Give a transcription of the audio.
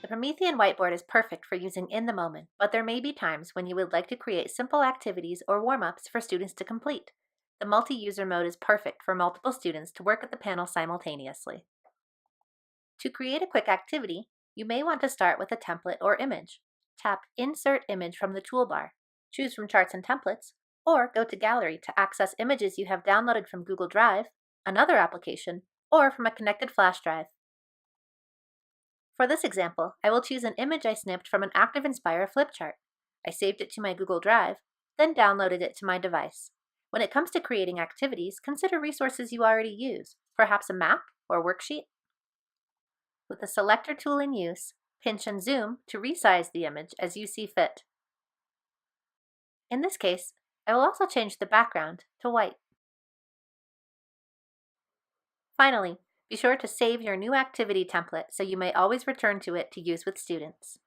Promethean Whiteboard is perfect for using in the moment, but there may be times when you would like to create simple activities or warm-ups for students to complete. The multi-user mode is perfect for multiple students to work at the panel simultaneously. To create a quick activity, you may want to start with a template or image. Tap Insert Image from the toolbar, choose from Charts and Templates, or go to Gallery to access images you have downloaded from Google Drive, another application, or from a connected flash drive. For this example, I will choose an image I snipped from an Active Inspire flip chart. I saved it to my Google Drive, then downloaded it to my device. When it comes to creating activities, consider resources you already use, perhaps a map or worksheet. With the selector tool in use, pinch and zoom to resize the image as you see fit. In this case, I will also change the background to white. Finally, be sure to save your new activity template so you may always return to it to use with students.